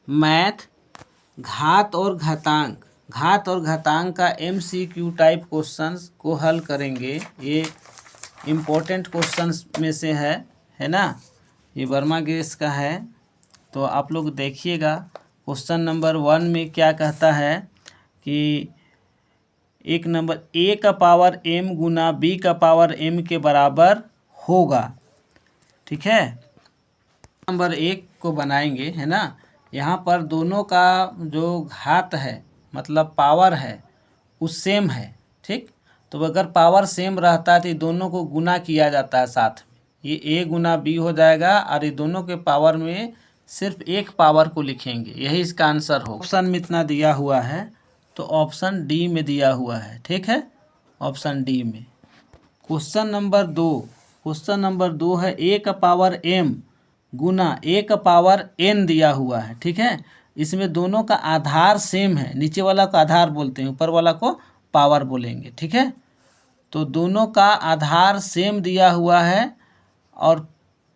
Math घात और घातांक का MCQ टाइप क्वेश्चंस को हल करेंगे। ये इम्पोर्टेंट क्वेश्चंस में से है ना। ये वर्मा गैस का है। तो आप लोग देखिएगा क्वेश्चन नंबर 1 में क्या कहता है कि एक नंबर a का पावर m गुना b का पावर m के बराबर होगा। ठीक है, नंबर 1 को बनाएंगे, है ना। यहाँ पर दोनों का जो घात है मतलब पावर है वो सेम है। ठीक, तो अगर पावर सेम रहता है तो दोनों को गुना किया जाता है साथ में, ये a गुना b हो जाएगा और ये दोनों के पावर में सिर्फ एक पावर को लिखेंगे, यही इसका आंसर हो। ऑप्शन में इतना दिया हुआ है तो ऑप्शन डी में दिया हुआ है। ठीक है, ऑप्शन डी में। क्वेश्चन नंबर 2 है a का पावर m गुना a का पावर n दिया हुआ है। ठीक है, इसमें दोनों का आधार सेम है, नीचे वाला को आधार बोलते हैं, ऊपर वाला को पावर बोलेंगे। ठीक है, तो दोनों का आधार सेम दिया हुआ है और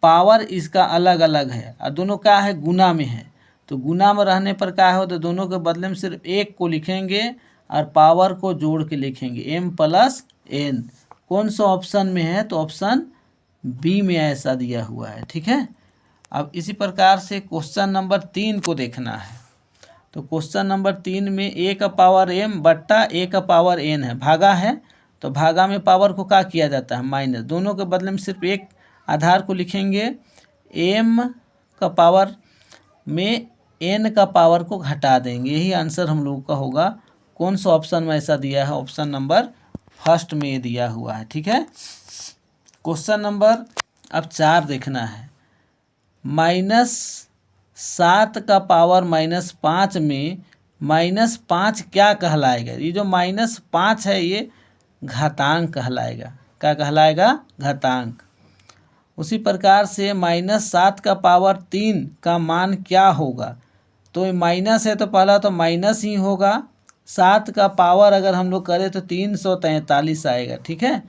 पावर इसका अलग अलग है और दोनों क्या है, गुना में है। तो गुना में रहने पर क्या हो, तो दोनों के बदले में सिर्फ एक को लिखेंगे और पावर को जोड़ के लिखेंगे m प्लस n। कौन सा ऑप्शन में है, तो ऑप्शन बी में ऐसा दिया हुआ है। ठीक है, अब इसी प्रकार से क्वेश्चन नंबर 3 को देखना है। तो क्वेश्चन नंबर 3 में a का पावर m बट्टा a का पावर n है, भागा है। तो भागा में पावर को क्या किया जाता है, माइनस। दोनों के बदले में सिर्फ एक आधार को लिखेंगे, m का पावर में n का पावर को घटा देंगे, यही आंसर हम लोगों का होगा। कौन सा ऑप्शन में ऐसा दिया है, ऑप्शन नंबर फर्स्ट में दिया हुआ है। ठीक है, क्वेश्चन नंबर अब 4 देखना है। -7 का पावर -5 में -5 क्या कहलाएगा। ये जो -5 है ये घातांक कहलाएगा। क्या कहलाएगा, घातांक। उसी प्रकार से -7 का पावर 3 का मान क्या होगा। तो माइनस है तो पहला तो माइनस ही होगा। 7 का पावर अगर हम लोग करें तो 343 आएगा। ठीक है,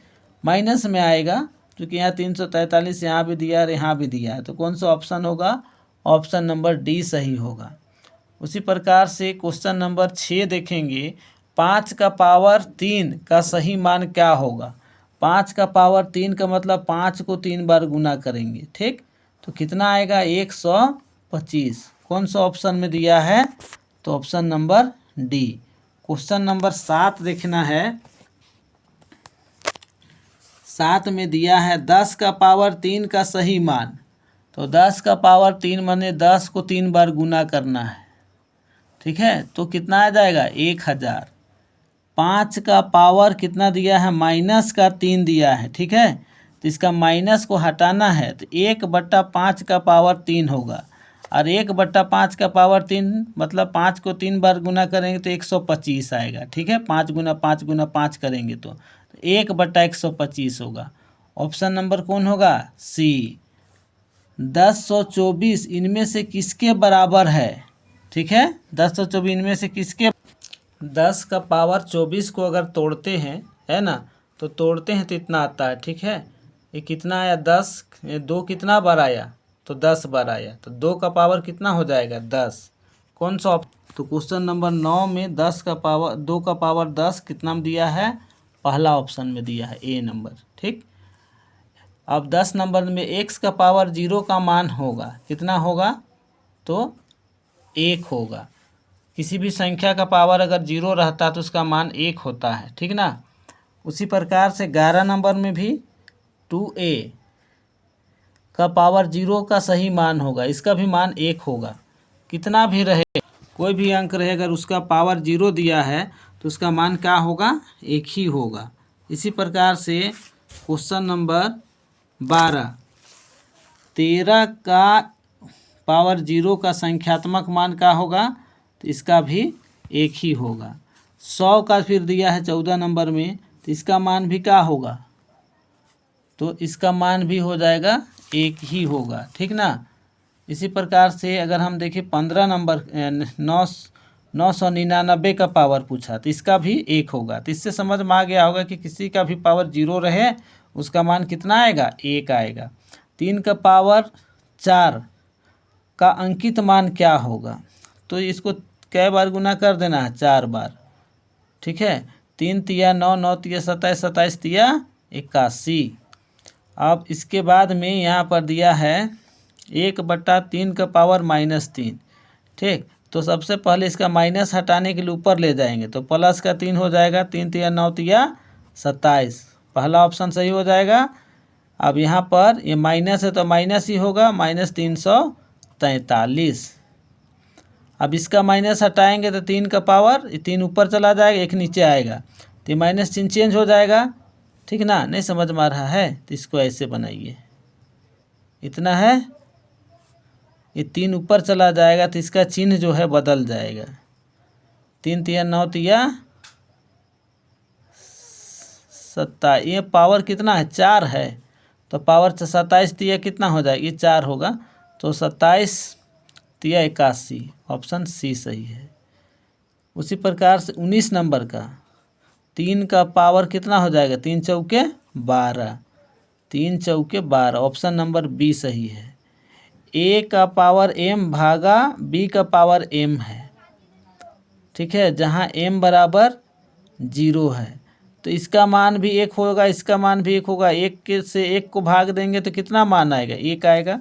माइनस में आएगा क्योंकि यहाँ 343 यहाँ भी दिया और यहाँ भी दिया है। तो कौन सा ऑप्शन होगा, ऑप्शन नंबर डी सही होगा। उसी प्रकार से क्वेश्चन नंबर 6 देखेंगे। 5 का पावर 3 का सही मान क्या होगा। 5 का पावर 3 का मतलब 5 को 3 बार गुना करेंगे। ठीक, तो कितना आएगा, 125। कौन सा ऑप्शन में दिया है, तो option number D. Question number 7 देखना है। 7 में दिया है 10 का पावर 3 का सही मान। तो 10 का पावर 3 माने 10 को 3 बार गुना करना है। ठीक है, तो कितना आ जाएगा, 1000। 5 का पावर कितना दिया है, -3 दिया है। ठीक है, तो इसका माइनस को हटाना है तो 1/5 का पावर 3 होगा और 1/5 का पावर 3 मतलब 5 को 3 बार गुना करेंगे तो 125 आएगा। ठीक है, 5 गुना 5 गुना 5 करेंगे तो 1/125 होगा। ऑप्शन नंबर कौन होगा, सी। 1024 इनमें से किसके बराबर है। ठीक है, 1024 इनमें से किसके, 10 का पावर 24 को अगर तोड़ते हैं, है ना, तो तोड़ते हैं तो इतना आता है। ठीक है, ये कितना आया, 10। 2 कितना बार आया, तो 10 बार आया। तो 2 का पावर कितना हो जाएगा, 10। कौन सा, तो क्वेश्चन नंबर 9 में 10 का पावर 2 का पावर 10 कितना में दिया है, पहला ऑप्शन में दिया है, ए नंबर। ठीक, अब 10 नंबर में x का पावर 0 का मान होगा, कितना होगा, तो 1 होगा। किसी भी संख्या का पावर अगर 0 रहता तो उसका मान 1 होता है। ठीक ना। उसी प्रकार से 11 नंबर में भी 2a का पावर 0 का सही मान होगा, इसका भी मान 1 होगा। कितना भी रहे, कोई भी अंक रहे, अगर उसका पावर 0 दिया है तो उसका मान क्या होगा, 1 ही होगा। इसी प्रकार से क्वेश्चन नंबर 12, 13 का पावर 0 का संख्यात्मक मान क्या होगा, तो इसका भी 1 ही होगा। 100 का फिर दिया है 14 नंबर में, तो इसका मान भी क्या होगा, तो इसका मान भी हो जाएगा 1 ही होगा। ठीक ना। इसी प्रकार से अगर हम देखें 15 नंबर 999 का पावर पूछा तो इसका भी 1 होगा। तो इससे समझ में आ गया होगा कि किसी का भी पावर 0 रहे उसका मान कितना आएगा, 1 आएगा। 3 का पावर 4 का अंकित मान क्या होगा, तो इसको कै बार गुना कर देना है, 4 बार। ठीक है, 3 तिया 9, 9 तिया 27, 27 तिया 81। अब इसके बाद में यहाँ पर दिया है 1/3 का पावर -3। ठीक, तो सबसे पहले इसका माइनस हटाने के लिए ऊपर ले जाएंगे, तो प्लस का 3 हो जाएगा, 3 तिया 9 तिया 27, पहला ऑप्शन सही हो जाएगा। अब यहाँ पर ये माइनस है तो माइनस ही होगा, -343। अब इसका माइनस हटाएंगे तो 3 का पावर, 3 ऊपर चला जाएगा, 1 नीचे आएगा, तो ये माइनस चिन्ह चेंज हो जाएगा। ठीक ना, नहीं समझ में आ रहा है तो इसको ऐसे बनाइए, इतना है, ये 3 ऊपर चला जाएगा तो इसका चिन्ह जो है बदल जाएगा। 3 तिया 9 तिया 27, ये पावर कितना है, 4 है, तो पावर 27 तिया कितना हो जाएगा, ये 4 होगा, तो 27 तिया 81, ऑप्शन सी सही है। उसी प्रकार से 19 नंबर का 3 का पावर कितना हो जाएगा, 3 चौके 12, 3 चौके 12, ऑप्शन नंबर बी सही है। ए का पावर m भागा b का पावर m है। ठीक है, जहाँ m बराबर 0 है तो इसका मान भी 1 होगा, इसका मान भी 1 होगा। 1 के से 1 को भाग देंगे तो कितना मान आएगा, 1 आएगा।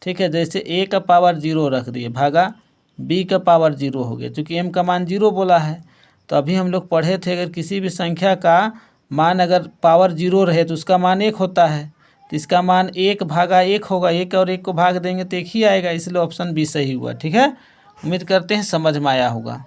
ठीक है, जैसे a का पावर 0 रख दिए, भागा b का पावर 0 हो गया, चूँकि m का मान 0 बोला है। तो अभी हम लोग पढ़े थे, अगर किसी भी संख्या का मान अगर पावर 0 रहे तो उसका मान 1 होता है, तो इसका मान 1 भागा 1 होगा, 1 और 1 को भाग देंगे तो 1 ही आएगा, इसलिए ऑप्शन बी सही हुआ। ठीक है, उम्मीद करते हैं समझ में आया होगा।